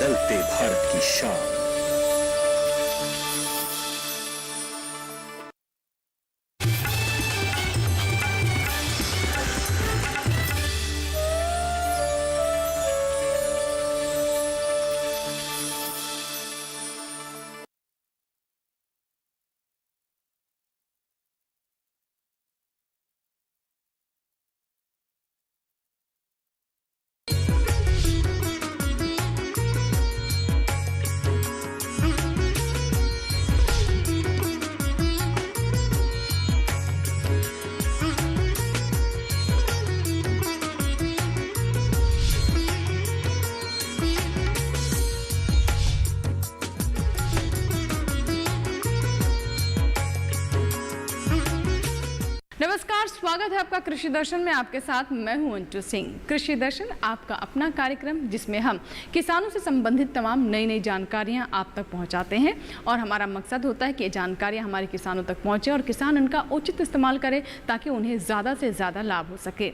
बदलते भारत की शान। नमस्कार, स्वागत है आपका कृषि दर्शन में। आपके साथ मैं हूं अंजू सिंह। कृषि दर्शन आपका अपना कार्यक्रम जिसमें हम किसानों से संबंधित तमाम नई नई जानकारियां आप तक पहुंचाते हैं और हमारा मकसद होता है कि ये जानकारियां हमारे किसानों तक पहुंचे और किसान उनका उचित इस्तेमाल करें ताकि उन्हें ज़्यादा से ज़्यादा लाभ हो सके।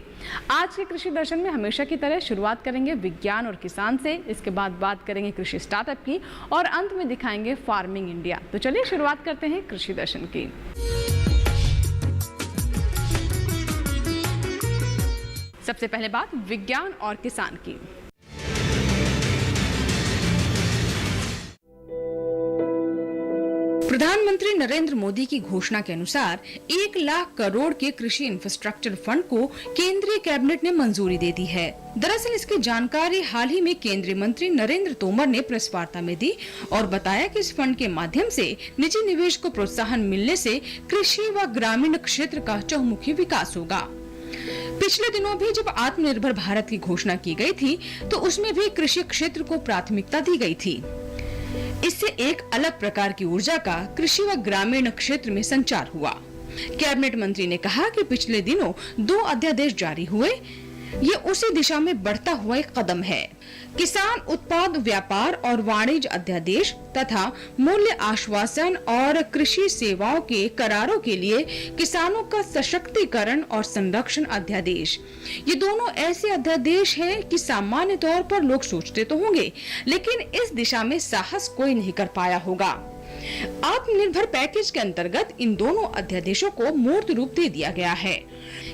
आज के कृषि दर्शन में हमेशा की तरह शुरुआत करेंगे विज्ञान और किसान से, इसके बाद बात करेंगे कृषि स्टार्टअप की और अंत में दिखाएंगे फार्मिंग इंडिया। तो चलिए शुरुआत करते हैं कृषि दर्शन की। सबसे पहले बात विज्ञान और किसान की। प्रधानमंत्री नरेंद्र मोदी की घोषणा के अनुसार 1 लाख करोड़ के कृषि इंफ्रास्ट्रक्चर फंड को केंद्रीय कैबिनेट ने मंजूरी दे दी है। दरअसल इसकी जानकारी हाल ही में केंद्रीय मंत्री नरेंद्र तोमर ने प्रेस वार्ता में दी और बताया कि इस फंड के माध्यम से निजी निवेश को प्रोत्साहन मिलने से कृषि व ग्रामीण क्षेत्र का चहुमुखी विकास होगा। पिछले दिनों भी जब आत्मनिर्भर भारत की घोषणा की गई थी तो उसमें भी कृषि क्षेत्र को प्राथमिकता दी गई थी। इससे एक अलग प्रकार की ऊर्जा का कृषि व ग्रामीण क्षेत्र में संचार हुआ। कैबिनेट मंत्री ने कहा कि पिछले दिनों 2 अध्यादेश जारी हुए, ये उसी दिशा में बढ़ता हुआ एक कदम है। किसान उत्पाद व्यापार और वाणिज्य अध्यादेश तथा मूल्य आश्वासन और कृषि सेवाओं के करारों के लिए किसानों का सशक्तिकरण और संरक्षण अध्यादेश, ये दोनों ऐसे अध्यादेश हैं कि सामान्य तौर पर लोग सोचते तो होंगे लेकिन इस दिशा में साहस कोई नहीं कर पाया होगा। आत्मनिर्भर पैकेज के अंतर्गत इन दोनों अध्यादेशों को मूर्त रूप दे दिया गया है।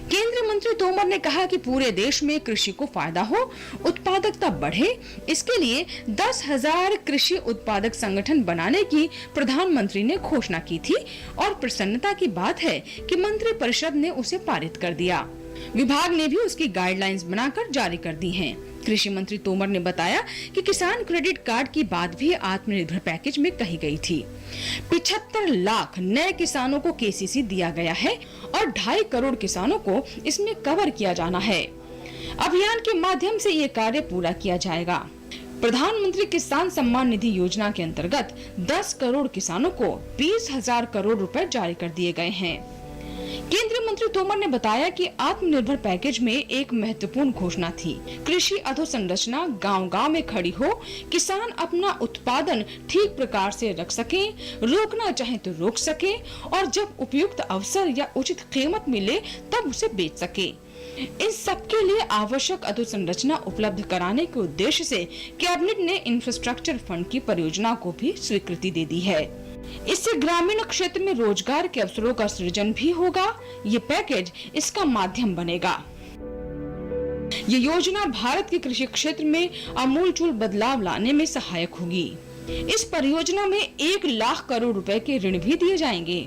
केंद्रीय मंत्री तोमर ने कहा कि पूरे देश में कृषि को फायदा हो, उत्पादकता बढ़े, इसके लिए 10,000 कृषि उत्पादक संगठन बनाने की प्रधानमंत्री ने घोषणा की थी और प्रसन्नता की बात है कि मंत्रिपरिषद ने उसे पारित कर दिया। विभाग ने भी उसकी गाइडलाइंस बनाकर जारी कर दी हैं। कृषि मंत्री तोमर ने बताया कि किसान क्रेडिट कार्ड की बात भी आत्मनिर्भर पैकेज में कही गई थी। 75 लाख नए किसानों को केसीसी दिया गया है और 2.5 करोड़ किसानों को इसमें कवर किया जाना है। अभियान के माध्यम से ये कार्य पूरा किया जाएगा। प्रधानमंत्री किसान सम्मान निधि योजना के अंतर्गत 10 करोड़ किसानों को 20,000 करोड़ रुपए जारी कर दिए गए हैं। केंद्रीय मंत्री तोमर ने बताया कि आत्मनिर्भर पैकेज में एक महत्वपूर्ण घोषणा थी। कृषि अधोसंरचना गांव-गांव में खड़ी हो, किसान अपना उत्पादन ठीक प्रकार से रख सके, रोकना चाहे तो रोक सके और जब उपयुक्त अवसर या उचित कीमत मिले तब उसे बेच सके। इन सबके लिए आवश्यक अधोसंरचना उपलब्ध कराने के उद्देश्य से कैबिनेट ने इंफ्रास्ट्रक्चर फंड की परियोजना को भी स्वीकृति दे दी है। इससे ग्रामीण क्षेत्र में रोजगार के अवसरों का सृजन भी होगा। ये पैकेज इसका माध्यम बनेगा। ये योजना भारत के कृषि क्षेत्र में आमूलचूल बदलाव लाने में सहायक होगी। इस परियोजना में 1 लाख करोड़ रुपए के ऋण भी दिए जाएंगे।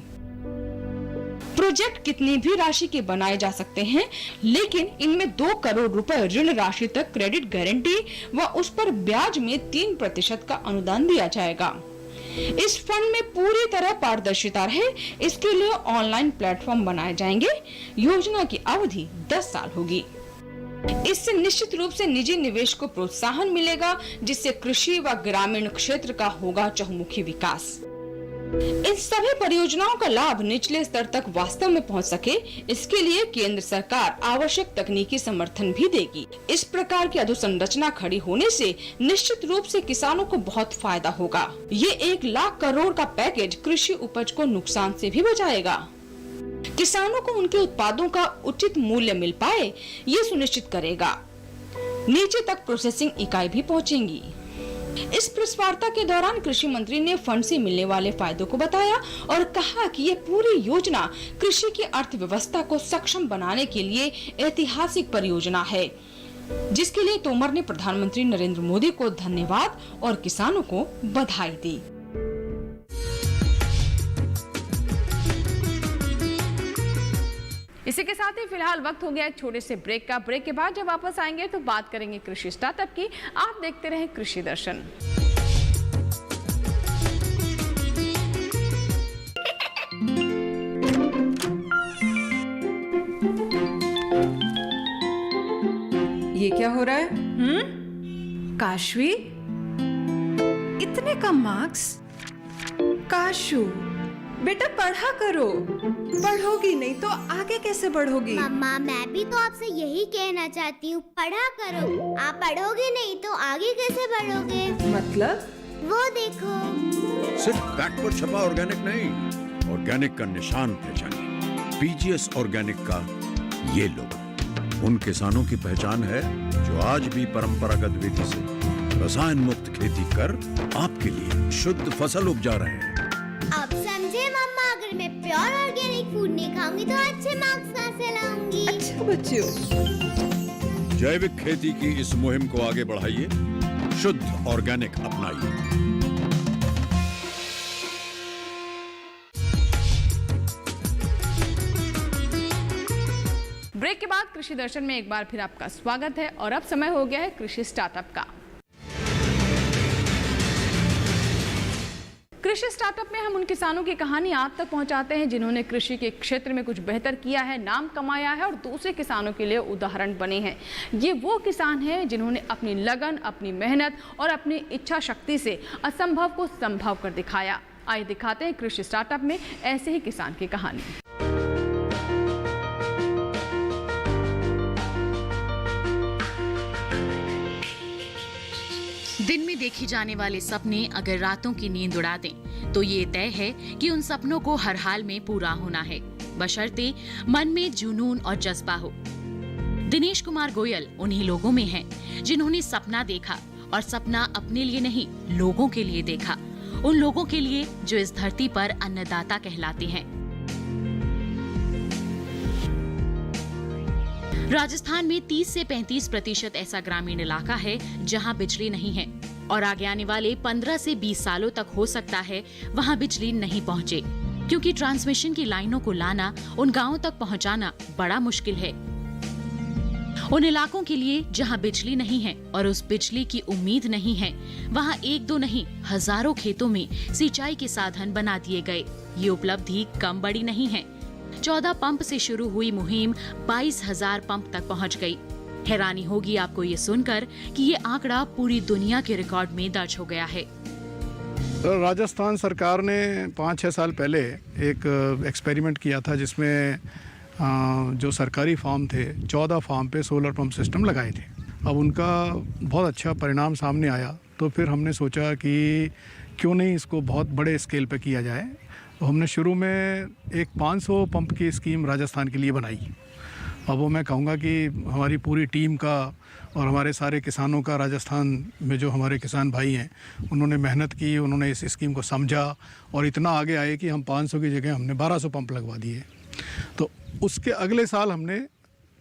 प्रोजेक्ट कितनी भी राशि के बनाए जा सकते हैं, लेकिन इनमें 2 करोड़ रुपए ऋण राशि तक क्रेडिट गारंटी व उस पर ब्याज में 3% का अनुदान दिया जाएगा। इस फंड में पूरी तरह पारदर्शिता रहे, इसके लिए ऑनलाइन प्लेटफॉर्म बनाए जाएंगे। योजना की अवधि 10 साल होगी। इससे निश्चित रूप से निजी निवेश को प्रोत्साहन मिलेगा, जिससे कृषि व ग्रामीण क्षेत्र का होगा चहुमुखी विकास। इन सभी परियोजनाओं का लाभ निचले स्तर तक वास्तव में पहुंच सके, इसके लिए केंद्र सरकार आवश्यक तकनीकी समर्थन भी देगी। इस प्रकार की अधोसंरचना खड़ी होने से निश्चित रूप से किसानों को बहुत फायदा होगा। ये 1 लाख करोड़ का पैकेज कृषि उपज को नुकसान से भी बचाएगा। किसानों को उनके उत्पादों का उचित मूल्य मिल पाए, ये सुनिश्चित करेगा। नीचे तक प्रोसेसिंग इकाई भी पहुँचेंगी। इस प्रेस वार्ता के दौरान कृषि मंत्री ने फंड से मिलने वाले फायदों को बताया और कहा कि ये पूरी योजना कृषि की अर्थव्यवस्था को सक्षम बनाने के लिए ऐतिहासिक परियोजना है, जिसके लिए तोमर ने प्रधानमंत्री नरेंद्र मोदी को धन्यवाद और किसानों को बधाई दी। इसी के साथ ही फिलहाल वक्त हो गया एक छोटे से ब्रेक का। ब्रेक के बाद जब वापस आएंगे तो बात करेंगे कृषि स्टार्टअप की। आप देखते रहें कृषि दर्शन। ये क्या हो रहा है? काशवी, इतने कम मार्क्स? काशू बेटा पढ़ा करो, पढ़ोगी नहीं तो आगे कैसे बढ़ोगी? मम्मा मैं भी तो आपसे यही कहना चाहती हूँ, पढ़ा करो। आप पढ़ोगे नहीं तो आगे कैसे बढ़ोगे? मतलब? वो देखो। सिर्फ बैक पर छपा ऑर्गेनिक नहीं, ऑर्गेनिक का निशान पहचानिए। पीजीएस ऑर्गेनिक का ये लोगो उन किसानों की पहचान है जो आज भी परंपरागत विधि से रसायन मुक्त खेती कर आपके लिए शुद्ध फसल उपजा रहे हैं। अब समझे मम्मा, अगर मैं प्योर ऑर्गेनिक फूड नहीं खाऊंगी तो अच्छे मार्क्स कहाँ से लाऊंगी? अच्छा बच्चों, जैविक खेती की इस मुहिम को आगे बढ़ाइए, शुद्ध ऑर्गेनिक अपनाइए। ब्रेक के बाद कृषि दर्शन में एक बार फिर आपका स्वागत है और अब समय हो गया है कृषि स्टार्टअप का। कृषि स्टार्टअप में हम उन किसानों की कहानी आप तक पहुंचाते हैं जिन्होंने कृषि के क्षेत्र में कुछ बेहतर किया है, नाम कमाया है और दूसरे किसानों के लिए उदाहरण बने हैं। ये वो किसान हैं जिन्होंने अपनी लगन, अपनी मेहनत और अपनी इच्छा शक्ति से असंभव को संभव कर दिखाया। आइए दिखाते हैं कृषि स्टार्टअप में ऐसे ही किसान की कहानी। दिन में देखी जाने वाले सपने अगर रातों की नींद उड़ा दें तो ये तय है कि उन सपनों को हर हाल में पूरा होना है, बशर्ते मन में जुनून और जज्बा हो। दिनेश कुमार गोयल उन्हीं लोगों में हैं जिन्होंने सपना देखा और सपना अपने लिए नहीं, लोगों के लिए देखा, उन लोगों के लिए जो इस धरती पर अन्नदाता कहलाते हैं। राजस्थान में 30 से 35% ऐसा ग्रामीण इलाका है जहां बिजली नहीं है और आगे आने वाले 15 से 20 सालों तक हो सकता है वहां बिजली नहीं पहुंचे, क्योंकि ट्रांसमिशन की लाइनों को लाना, उन गांवों तक पहुंचाना बड़ा मुश्किल है। उन इलाकों के लिए जहां बिजली नहीं है और उस बिजली की उम्मीद नहीं है, वहां एक दो नहीं हजारों खेतों में सिंचाई के साधन बना दिए गए। ये उपलब्धि कम बड़ी नहीं है। 14 पंप से शुरू हुई मुहिम 22,000 पंप तक पहुंच गई। हैरानी होगी आपको ये सुनकर कि ये आंकड़ा पूरी दुनिया के रिकॉर्ड में दर्ज हो गया है। तो राजस्थान सरकार ने 5-6 साल पहले एक एक्सपेरिमेंट किया था जिसमें जो सरकारी फार्म थे 14 फार्म पे सोलर पंप सिस्टम लगाए थे। अब उनका बहुत अच्छा परिणाम सामने आया, तो फिर हमने सोचा कि क्यों नहीं इसको बहुत बड़े स्केल पे किया जाए। तो हमने शुरू में एक 500 पंप की स्कीम राजस्थान के लिए बनाई। अब वो मैं कहूँगा कि हमारी पूरी टीम का और हमारे सारे किसानों का, राजस्थान में जो हमारे किसान भाई हैं उन्होंने मेहनत की, उन्होंने इस स्कीम को समझा और इतना आगे आए कि हम 500 की जगह हमने 1200 पंप लगवा दिए। तो उसके अगले साल हमने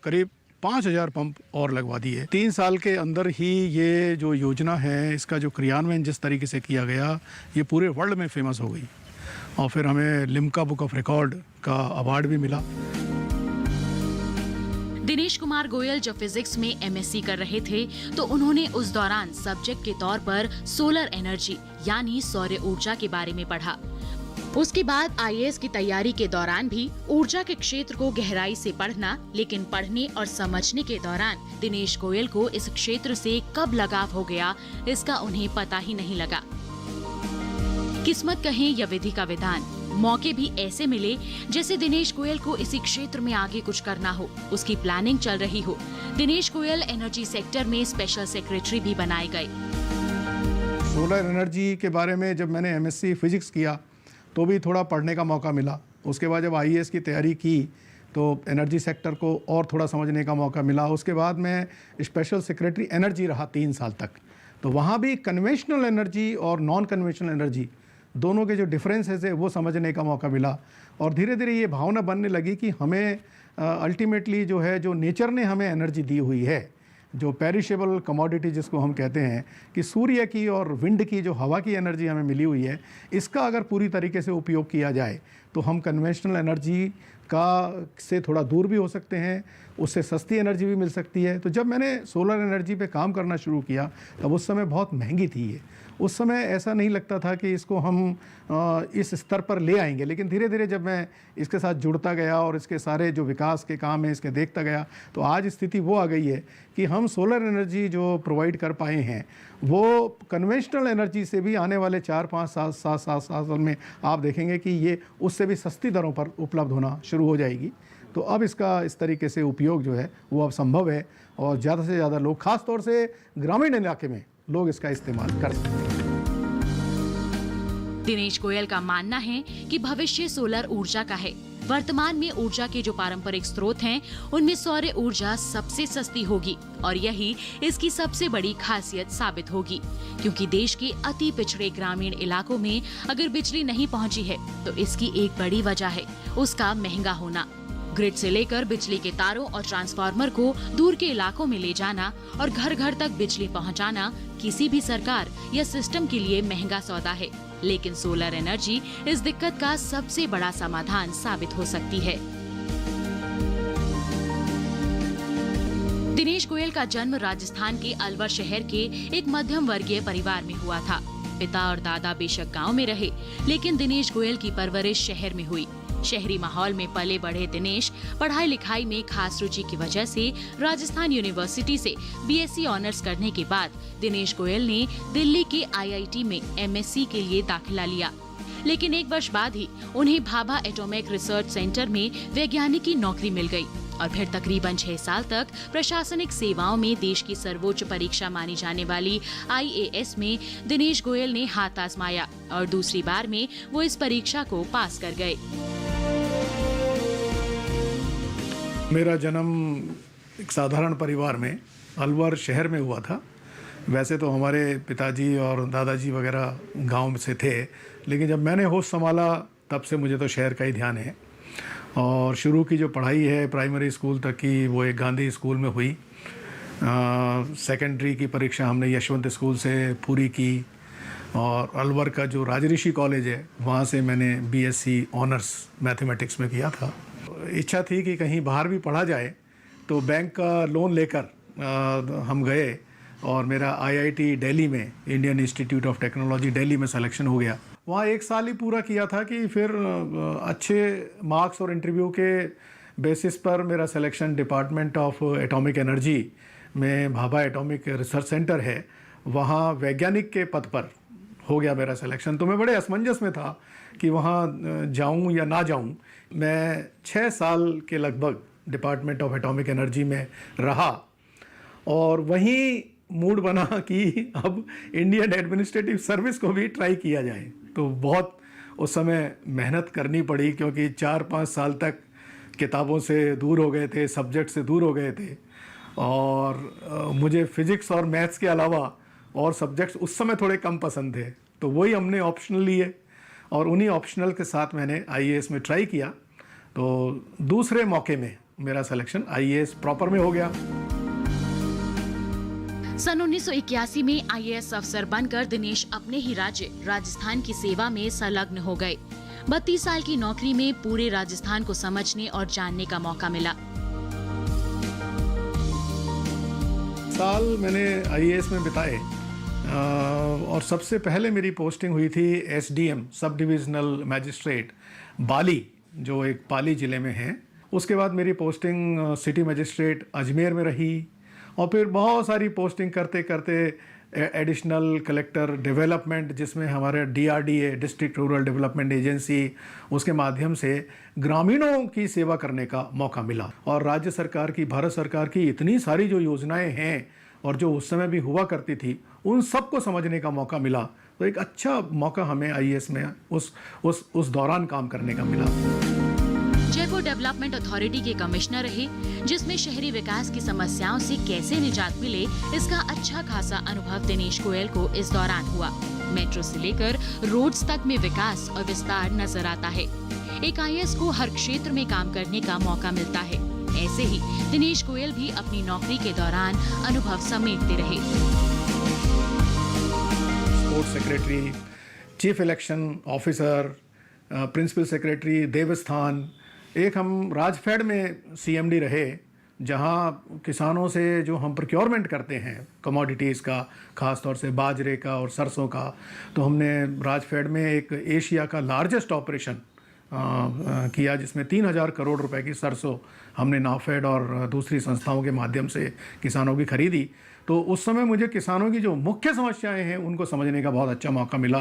करीब 5,000 पंप और लगवा दिए। 3 साल के अंदर ही ये जो योजना है, इसका जो क्रियान्वयन जिस तरीके से किया गया, ये पूरे वर्ल्ड में फेमस हो गई और फिर हमें लिम्का बुक ऑफ रिकॉर्ड का अवार्ड भी मिला। दिनेश कुमार गोयल जब फिजिक्स में एमएससी कर रहे थे तो उन्होंने उस दौरान सब्जेक्ट के तौर पर सोलर एनर्जी यानी सौर ऊर्जा के बारे में पढ़ा। उसके बाद आईएएस की तैयारी के दौरान भी ऊर्जा के क्षेत्र को गहराई से पढ़ना, लेकिन पढ़ने और समझने के दौरान दिनेश गोयल को इस क्षेत्र से कब लगाव हो गया, इसका उन्हें पता ही नहीं लगा। किस्मत कहें या विधि का विधान, मौके भी ऐसे मिले जैसे दिनेश गोयल को इसी क्षेत्र में आगे कुछ करना हो, उसकी प्लानिंग चल रही हो। दिनेश गोयल एनर्जी सेक्टर में स्पेशल सेक्रेटरी भी बनाए गए। सोलर एनर्जी के बारे में जब मैंने एमएससी फिजिक्स किया तो भी थोड़ा पढ़ने का मौका मिला। उसके बाद जब आईएएस की तैयारी की तो एनर्जी सेक्टर को और थोड़ा समझने का मौका मिला। उसके बाद मैं स्पेशल सेक्रेटरी एनर्जी रहा 3 साल तक। तो वहाँ भी कन्वेंशनल एनर्जी और नॉन कन्वेंशनल एनर्जी दोनों के जो डिफरेंसेस है वो समझने का मौका मिला। और धीरे धीरे ये भावना बनने लगी कि हमें अल्टीमेटली जो है, जो नेचर ने हमें एनर्जी दी हुई है, जो पेरिशेबल कमोडिटी जिसको हम कहते हैं, कि सूर्य की और विंड की जो हवा की एनर्जी हमें मिली हुई है, इसका अगर पूरी तरीके से उपयोग किया जाए तो हम कन्वेंशनल एनर्जी का से थोड़ा दूर भी हो सकते हैं, उससे सस्ती एनर्जी भी मिल सकती है। तो जब मैंने सोलर एनर्जी पे काम करना शुरू किया तब उस समय बहुत महंगी थी ये। उस समय ऐसा नहीं लगता था कि इसको हम इस स्तर पर ले आएंगे, लेकिन धीरे धीरे जब मैं इसके साथ जुड़ता गया और इसके सारे जो विकास के काम हैं इसके देखता गया, तो आज स्थिति वो आ गई है कि हम सोलर एनर्जी जो प्रोवाइड कर पाए हैं वो कन्वेंशनल एनर्जी से भी आने वाले 4-5 साल में आप देखेंगे कि ये उससे भी सस्ती दरों पर उपलब्ध होना शुरू हो जाएगी। तो अब इसका इस तरीके से उपयोग जो है वो अब संभव है और ज़्यादा से ज़्यादा लोग, ख़ास तौर से ग्रामीण इलाके में लोग इसका इस्तेमाल कर सकते हैं। दिनेश गोयल का मानना है कि भविष्य सोलर ऊर्जा का है। वर्तमान में ऊर्जा के जो पारंपरिक स्रोत हैं, उनमें सौर ऊर्जा सबसे सस्ती होगी और यही इसकी सबसे बड़ी खासियत साबित होगी, क्योंकि देश के अति पिछड़े ग्रामीण इलाकों में अगर बिजली नहीं पहुंची है तो इसकी एक बड़ी वजह है उसका महंगा होना। ग्रिड से लेकर बिजली के तारों और ट्रांसफार्मर को दूर के इलाकों में ले जाना और घर घर तक बिजली पहुंचाना किसी भी सरकार या सिस्टम के लिए महंगा सौदा है, लेकिन सोलर एनर्जी इस दिक्कत का सबसे बड़ा समाधान साबित हो सकती है। दिनेश गोयल का जन्म राजस्थान के अलवर शहर के एक मध्यम वर्गीय परिवार में हुआ था। पिता और दादा बेशक गांव में रहे, लेकिन दिनेश गोयल की परवरिश शहर में हुई। शहरी माहौल में पले बढ़े दिनेश पढ़ाई लिखाई में खास रुचि की वजह से राजस्थान यूनिवर्सिटी से बीएससी ऑनर्स करने के बाद दिनेश गोयल ने दिल्ली के आईआईटी में एमएससी के लिए दाखिला लिया, लेकिन एक वर्ष बाद ही उन्हें भाभा एटॉमिक रिसर्च सेंटर में वैज्ञानिक की नौकरी मिल गई और फिर तकरीबन 6 साल तक प्रशासनिक सेवाओं में देश की सर्वोच्च परीक्षा मानी जाने वाली आईएएस में दिनेश गोयल ने हाथ आजमाया और दूसरी बार में वो इस परीक्षा को पास कर गए। मेरा जन्म एक साधारण परिवार में अलवर शहर में हुआ था। वैसे तो हमारे पिताजी और दादाजी वगैरह गांव से थे, लेकिन जब मैंने होश संभाला तब से मुझे तो शहर का ही ध्यान है। और शुरू की जो पढ़ाई है प्राइमरी स्कूल तक की वो एक गांधी स्कूल में हुई। सेकेंडरी की परीक्षा हमने यशवंत स्कूल से पूरी की और अलवर का जो राजऋषि कॉलेज है वहाँ से मैंने बीएससी ऑनर्स मैथमेटिक्स में किया था। इच्छा थी कि कहीं बाहर भी पढ़ा जाए, तो बैंक का लोन लेकर हम गए और मेरा आईआईटी दिल्ली में, Indian institute of technology Delhi में सिलेक्शन हो गया। वहाँ 1 साल ही पूरा किया था कि फिर अच्छे मार्क्स और इंटरव्यू के बेसिस पर मेरा selection department of atomic energy में भाभा एटॉमिक रिसर्च सेंटर है, वहाँ वैज्ञानिक के पद पर हो गया मेरा सिलेक्शन। तो मैं बड़े असमंजस में था कि वहाँ जाऊँ या ना जाऊँ। मैं 6 साल के लगभग डिपार्टमेंट ऑफ एटॉमिक एनर्जी में रहा और वहीं मूड बना कि अब इंडियन एडमिनिस्ट्रेटिव सर्विस को भी ट्राई किया जाए। तो बहुत उस समय मेहनत करनी पड़ी, क्योंकि 4-5 साल तक किताबों से दूर हो गए थे, सब्जेक्ट से दूर हो गए थे और मुझे फिज़िक्स और मैथ्स के अलावा और सब्जेक्ट्स उस समय थोड़े कम पसंद थे। तो वही हमने ऑप्शनल लिए और उन्हीं ऑप्शनल के साथ मैंने आईएएस में ट्राई किया। तो दूसरे मौके में मेरा सिलेक्शन आईएएस प्रॉपर में हो गया। सन 1981 में आईएएस अफसर बनकर दिनेश अपने ही राज्य राजस्थान की सेवा में संलग्न हो गए। 32 साल की नौकरी में पूरे राजस्थान को समझने और जानने का मौका मिला। साल मैंने आईएएस में बिताए और सबसे पहले मेरी पोस्टिंग हुई थी एसडीएम सब डिविजनल मैजिस्ट्रेट बाली, जो एक पाली ज़िले में है। उसके बाद मेरी पोस्टिंग सिटी मजिस्ट्रेट अजमेर में रही और फिर बहुत सारी पोस्टिंग करते करते एडिशनल कलेक्टर डेवलपमेंट, जिसमें हमारे DRDA district rural development agency, उसके माध्यम से ग्रामीणों की सेवा करने का मौका मिला। और राज्य सरकार की, भारत सरकार की इतनी सारी जो योजनाएं हैं और जो उस समय भी हुआ करती थी, उन सबको समझने का मौका मिला। तो एक अच्छा मौका हमें आईएएस में उस दौरान काम करने का मिला। जयपुर डेवलपमेंट अथॉरिटी के कमिश्नर रहे, जिसमें शहरी विकास की समस्याओं से कैसे निजात मिले इसका अच्छा खासा अनुभव दिनेश गोयल को इस दौरान हुआ। मेट्रो से लेकर रोड्स तक में विकास और विस्तार नजर आता है। एक IAS को हर क्षेत्र में काम करने का मौका मिलता है। ऐसे ही दिनेश गोयल भी अपनी नौकरी के दौरान अनुभव समेटते रहे। Sports secretary, chief election officer, principal secretary देवस्थान, एक हम राजफेड में CMD रहे, जहां किसानों से जो हम प्रोक्योरमेंट करते हैं कमोडिटीज़ का, ख़ास तौर से बाजरे का और सरसों का, तो हमने राजफेड में एक एशिया का लार्जेस्ट ऑपरेशन किया, जिसमें 3000 करोड़ रुपए की सरसों हमने नाफेड और दूसरी संस्थाओं के माध्यम से किसानों की खरीदी। तो उस समय मुझे किसानों की जो मुख्य समस्याएं हैं उनको समझने का बहुत अच्छा मौका मिला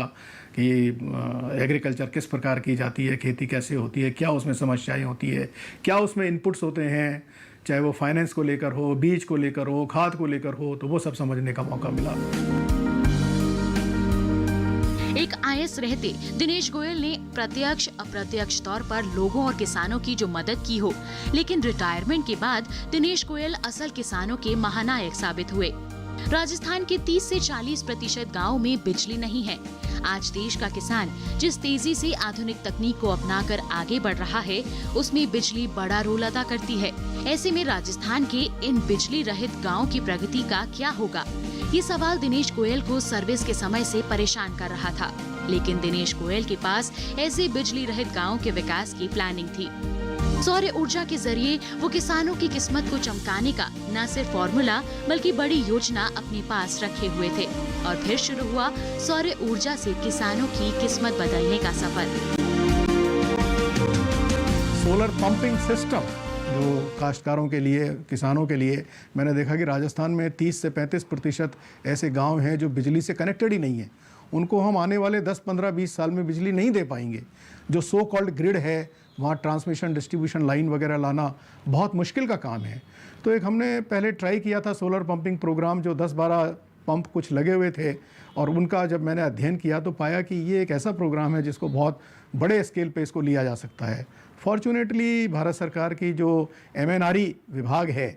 कि एग्रीकल्चर किस प्रकार की जाती है, खेती कैसे होती है, क्या उसमें समस्याएं होती है, क्या उसमें इनपुट्स होते हैं, चाहे वो फाइनेंस को लेकर हो, बीज को लेकर हो, खाद को लेकर हो, तो वो सब समझने का मौका मिला। एक IAS रहते दिनेश गोयल ने प्रत्यक्ष अप्रत्यक्ष तौर पर लोगों और किसानों की जो मदद की हो, लेकिन रिटायरमेंट के बाद दिनेश गोयल असल किसानों के महानायक साबित हुए। राजस्थान के 30 से 40% गाँव में बिजली नहीं है। आज देश का किसान जिस तेजी से आधुनिक तकनीक को अपनाकर आगे बढ़ रहा है, उसमें बिजली बड़ा रोल अदा करती है। ऐसे में राजस्थान के इन बिजली रहित गाँव की प्रगति का क्या होगा? ये सवाल दिनेश गोयल को सर्विस के समय से परेशान कर रहा था, लेकिन दिनेश गोयल के पास ऐसे बिजली रहित गाँव के विकास की प्लानिंग थी। सौर ऊर्जा के जरिए वो किसानों की किस्मत को चमकाने का न सिर्फ फॉर्मूला बल्कि बड़ी योजना अपने पास रखे हुए थे। और फिर शुरू हुआ सौर ऊर्जा से किसानों की किस्मत बदलने का सफर। सोलर पंपिंग सिस्टम जो काश्तकारों के लिए, किसानों के लिए, मैंने देखा कि राजस्थान में 30 से 35% ऐसे गांव हैं जो बिजली से कनेक्टेड ही नहीं है। उनको हम आने वाले 10, 15, 20 साल में बिजली नहीं दे पाएंगे। जो सो कॉल्ड ग्रिड है, वहाँ ट्रांसमिशन डिस्ट्रीब्यूशन लाइन वगैरह लाना बहुत मुश्किल का काम है। तो एक हमने पहले ट्राई किया था सोलर पंपिंग प्रोग्राम, जो 10-12 पंप कुछ लगे हुए थे, और उनका जब मैंने अध्ययन किया तो पाया कि ये एक ऐसा प्रोग्राम है जिसको बहुत बड़े स्केल पे इसको लिया जा सकता है। फॉर्चुनेटली भारत सरकार की जो MNRE विभाग है,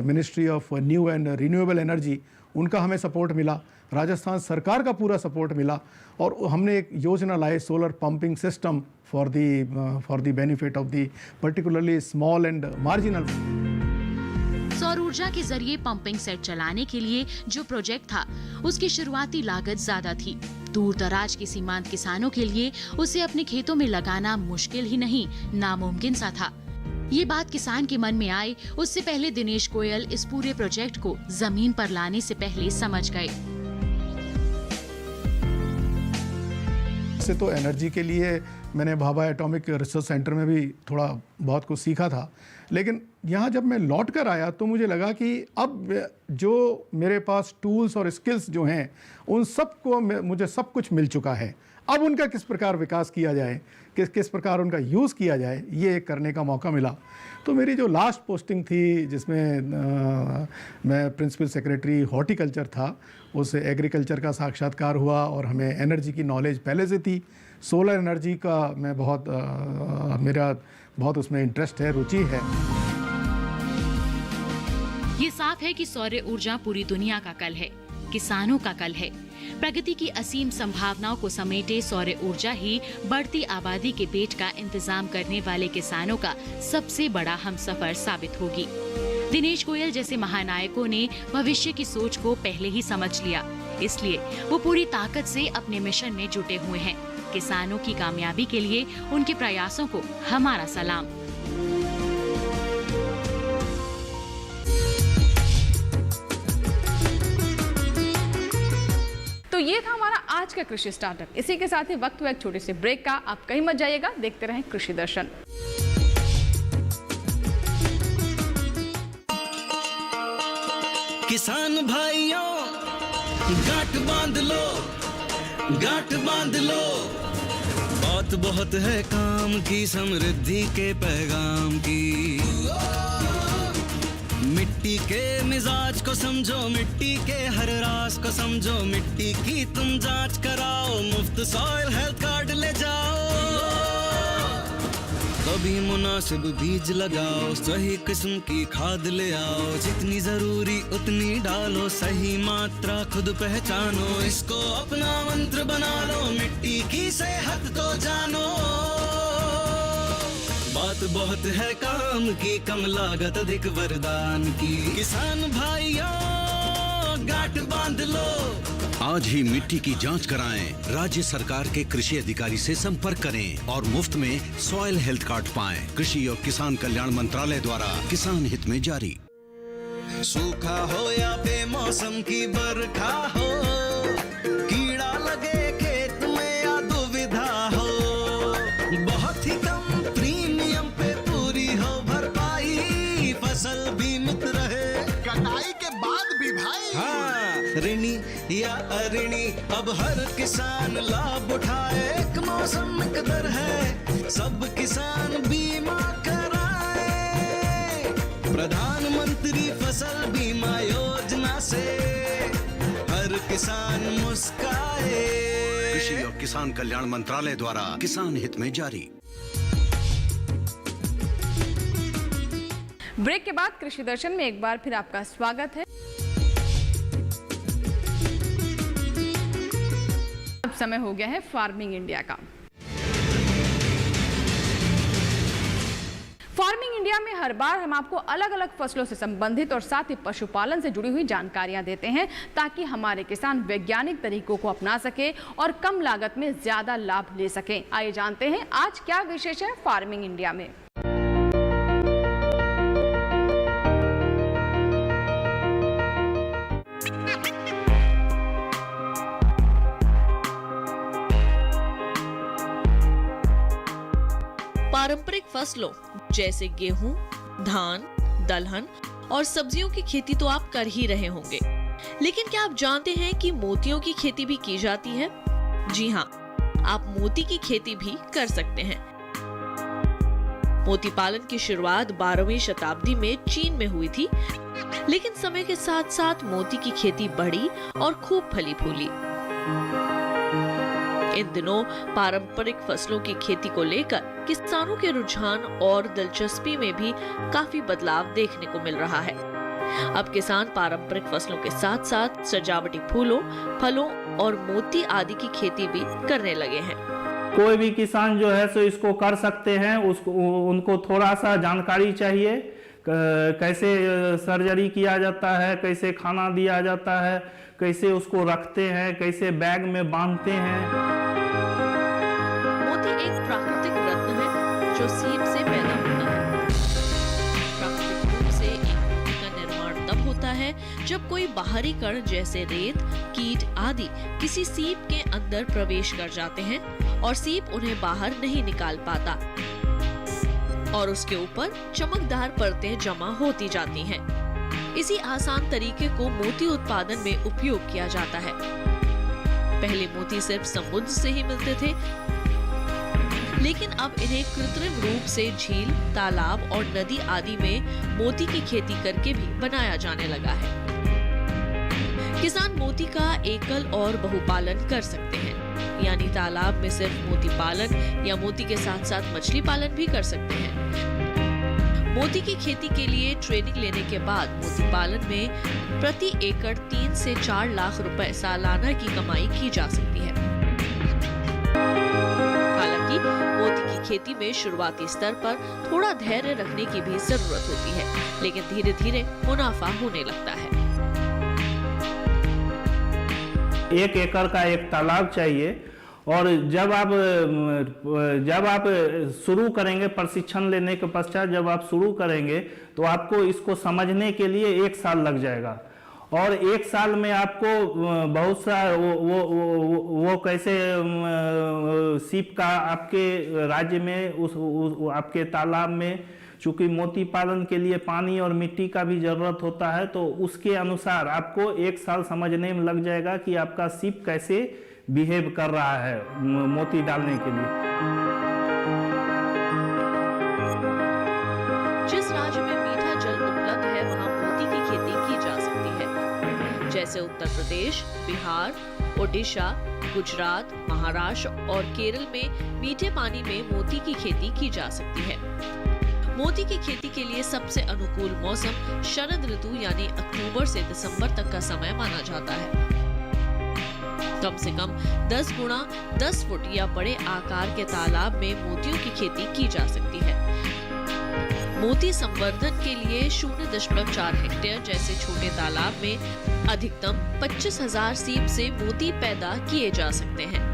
ministry of new and renewable energy, उनका हमें सपोर्ट मिला, राजस्थान सरकार का पूरा सपोर्ट मिला, और हमने एक योजना लाए solar pumping system for the benefit of the particularly small and marginal. सौर ऊर्जा के जरिए पंपिंग सेट चलाने के लिए जो प्रोजेक्ट था, उसकी शुरुआती लागत ज्यादा थी। दूर दराज के सीमांत किसानों के लिए उसे अपने खेतों में लगाना मुश्किल ही नहीं, नामुमकिन सा था। ये बात किसान के मन में आए उससे पहले दिनेश गोयल इस पूरे प्रोजेक्ट को जमीन पर लाने से पहले समझ गए। से तो एनर्जी के लिए मैंने भाभा एटॉमिक रिसर्च सेंटर में भी थोड़ा बहुत कुछ सीखा था, लेकिन यहाँ जब मैं लौट कर आया तो मुझे लगा कि अब जो मेरे पास टूल्स और स्किल्स जो हैं, उन सब को मुझे सब कुछ मिल चुका है। अब उनका किस प्रकार विकास किया जाए, किस प्रकार उनका यूज़ किया जाए, ये करने का मौका मिला। तो मेरी जो लास्ट पोस्टिंग थी, जिसमें मैं प्रिंसिपल सेक्रेटरी हॉर्टिकल्चर था, उस एग्रीकल्चर का साक्षात्कार हुआ और हमें एनर्जी की नॉलेज पहले से थी। सोलर एनर्जी का मैं मेरा बहुत उसमें इंटरेस्ट है, रुचि है। ये साफ है कि सौर ऊर्जा पूरी दुनिया का कल है, किसानों का कल है। प्रगति की असीम संभावनाओं को समेटे सौर ऊर्जा ही बढ़ती आबादी के पेट का इंतजाम करने वाले किसानों का सबसे बड़ा हमसफर साबित होगी। दिनेश गोयल जैसे महानायकों ने भविष्य की सोच को पहले ही समझ लिया, इसलिए वो पूरी ताकत से अपने मिशन में जुटे हुए हैं। किसानों की कामयाबी के लिए उनके प्रयासों को हमारा सलाम। तो ये था हमारा आज का कृषि स्टार्टअप। इसी के साथ ही वक्त हुआ एक छोटे से ब्रेक का। आप कहीं मत जाइएगा, देखते रहें कृषि दर्शन। किसान भाइयों गांठ बांध लो, गांठ बांध लो, बात बहुत है काम की, समृद्धि के पैगाम की। मिट्टी के मिजाज को समझो, मिट्टी के हर राज को समझो, मिट्टी की तुम जांच कराओ, मुफ्त सॉइल हेल्थ कार्ड ले जाओ। कभी मुनासिब बीज लगाओ, सही किस्म की खाद ले आओ, जितनी जरूरी उतनी डालो, सही मात्रा खुद पहचानो, इसको अपना मंत्र बना लो, मिट्टी की सेहत तो जानो। बात बहुत है काम की, कम लागत अधिक वरदान की, किसान भाइयों गांठ बांध लो। आज ही मिट्टी की जांच कराएं, राज्य सरकार के कृषि अधिकारी से संपर्क करें और मुफ्त में सॉइल हेल्थ कार्ड पाएं। कृषि और किसान कल्याण मंत्रालय द्वारा किसान हित में जारी। सूखा हो या बेमौसम की बरखा हो, कीड़ा लगे खेत में या दुविधा हो, बहुत ही कम प्रीमियम पे पूरी हो भरपाई, फसल बीमित रहे कटाई के बाद भी भाई। हाँ, ऋणी या अऋणी अब हर किसान लाभ उठाए, एक मौसम एक दर है, सब किसान बीमा कराए, प्रधानमंत्री फसल बीमा योजना से हर किसान मुस्काए। कृषि और किसान कल्याण मंत्रालय द्वारा किसान हित में जारी। ब्रेक के बाद कृषि दर्शन में एक बार फिर आपका स्वागत है। अब समय हो गया है फार्मिंग इंडिया का। फार्मिंग इंडिया में हर बार हम आपको अलग अलग फसलों से संबंधित और साथ ही पशुपालन से जुड़ी हुई जानकारियां देते हैं, ताकि हमारे किसान वैज्ञानिक तरीकों को अपना सके और कम लागत में ज्यादा लाभ ले सकें। आइए जानते हैं आज क्या विशेष है फार्मिंग इंडिया में। पारंपरिक फसलों जैसे गेहूं, धान, दलहन और सब्जियों की खेती तो आप कर ही रहे होंगे, लेकिन क्या आप जानते हैं कि मोतियों की खेती भी की जाती है? जी हाँ, आप मोती की खेती भी कर सकते हैं। मोती पालन की शुरुआत 12वीं शताब्दी में चीन में हुई थी, लेकिन समय के साथ साथ मोती की खेती बढ़ी और खूब फली फूली। इन दिनों पारंपरिक फसलों की खेती को लेकर किसानों के रुझान और दिलचस्पी में भी काफी बदलाव देखने को मिल रहा है। अब किसान पारंपरिक फसलों के साथ साथ सजावटी फूलों, फलों और मोती आदि की खेती भी करने लगे हैं। कोई भी किसान जो है सो इसको कर सकते हैं, उसको उनको थोड़ा सा जानकारी चाहिए, कैसे सर्जरी किया जाता है, कैसे खाना दिया जाता है, कैसे उसको रखते हैं, कैसे बैग में बांधते हैं। मोती एक प्राकृतिक रत्न है जो सीप से पैदा होता है। प्राकृतिक रूप से एक मोती का निर्माण तब होता है जब कोई बाहरी कण जैसे रेत, कीट आदि किसी सीप के अंदर प्रवेश कर जाते हैं और सीप उन्हें बाहर नहीं निकाल पाता और उसके ऊपर चमकदार परतें जमा होती जाती हैं। इसी आसान तरीके को मोती उत्पादन में उपयोग किया जाता है। पहले मोती सिर्फ समुद्र से ही मिलते थे, लेकिन अब इन्हें कृत्रिम रूप से झील, तालाब और नदी आदि में मोती की खेती करके भी बनाया जाने लगा है। किसान मोती का एकल और बहुपालन कर सकते हैं, यानी तालाब में सिर्फ मोती पालन या मोती के साथ साथ मछली पालन भी कर सकते हैं। मोती की खेती के लिए ट्रेनिंग लेने के बाद मोती पालन में प्रति एकड़ 3 से 4 लाख रुपए सालाना की कमाई की जा सकती है। हालांकि मोती की खेती में शुरुआती स्तर पर थोड़ा धैर्य रखने की भी जरूरत होती है, लेकिन धीरे धीरे मुनाफा होने लगता है। 1 एकड़ का एक तालाब चाहिए और जब आप शुरू करेंगे, प्रशिक्षण लेने के पश्चात जब आप शुरू करेंगे तो आपको इसको समझने के लिए 1 साल लग जाएगा और 1 साल में आपको बहुत सा वो कैसे सीप का आपके राज्य में उस आपके तालाब में, चूंकि मोती पालन के लिए पानी और मिट्टी का भी जरूरत होता है, तो उसके अनुसार आपको 1 साल समझने में लग जाएगा कि आपका सीप कैसे बिहेव कर रहा है मोती डालने के लिए। जिस राज्य में मीठा जल उपलब्ध है वहाँ मोती की खेती की जा सकती है, जैसे उत्तर प्रदेश, बिहार, ओडिशा, गुजरात, महाराष्ट्र और केरल में मीठे पानी में मोती की खेती की जा सकती है। मोती की खेती के लिए सबसे अनुकूल मौसम शरद ऋतु यानी अक्टूबर से दिसंबर तक का समय माना जाता है। कम से कम 10 गुणा 10 फुट या बड़े आकार के तालाब में मोतियों की खेती की जा सकती है। मोती संवर्धन के लिए 0.4 हेक्टेयर जैसे छोटे तालाब में अधिकतम 25,000 सीप से मोती पैदा किए जा सकते हैं।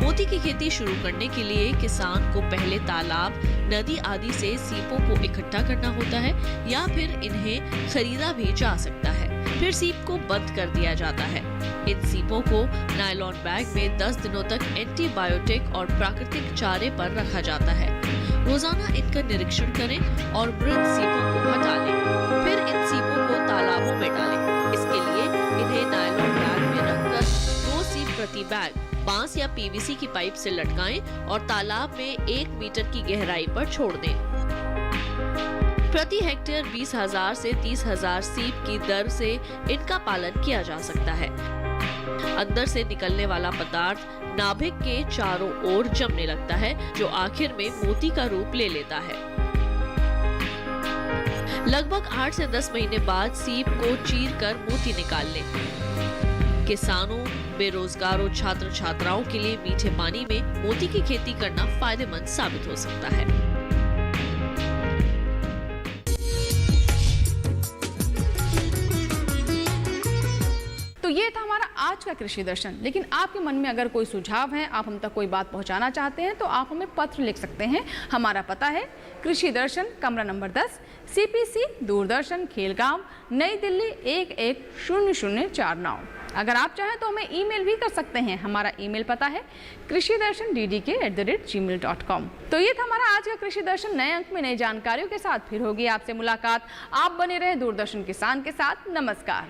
मोती की खेती शुरू करने के लिए किसान को पहले तालाब, नदी आदि से सीपों को इकट्ठा करना होता है या फिर इन्हें खरीदा भी जा सकता है। फिर सीप को बंद कर दिया जाता है। इन सीपों को नायलॉन बैग में 10 दिनों तक एंटीबायोटिक और प्राकृतिक चारे पर रखा जाता है। रोजाना इनका निरीक्षण करें और मृत सीपों को हटा लें। फिर इन सीपों को तालाबों में डालें। इसके लिए इन्हें नायलॉन बैग में रखकर 2 सीप प्रति बैग बांस या पीवीसी की पाइप से लटकाएं और तालाब में 1 मीटर की गहराई पर छोड़ दें। प्रति हेक्टेयर 20,000 से 30,000 सीप की दर से इनका पालन किया जा सकता है। अंदर से निकलने वाला पदार्थ नाभिक के चारों ओर जमने लगता है, जो आखिर में मोती का रूप ले लेता है। लगभग 8 से 10 महीने बाद सीप को चीरकर मोती निकाल लें। किसानों, बेरोजगारों, छात्र छात्राओं के लिए मीठे पानी में मोती की खेती करना फायदेमंद साबित हो सकता है। ये था हमारा आज का कृषि दर्शन। लेकिन आपके मन में अगर कोई सुझाव है, आप हम तक कोई बात पहुंचाना चाहते हैं, तो आप हमें पत्र लिख सकते हैं। हमारा पता है कृषि दर्शन, कमरा नंबर 10, CPC, दूरदर्शन, खेलगांव, नई दिल्ली 110049। अगर आप चाहें तो हमें ईमेल भी कर सकते हैं। हमारा ईमेल पता है krishidarshan@gmail.com। तो ये था हमारा आज का कृषि दर्शन। नए अंक में नई जानकारियों के साथ फिर होगी आपसे मुलाकात। आप बने रहे दूरदर्शन किसान के साथ। नमस्कार।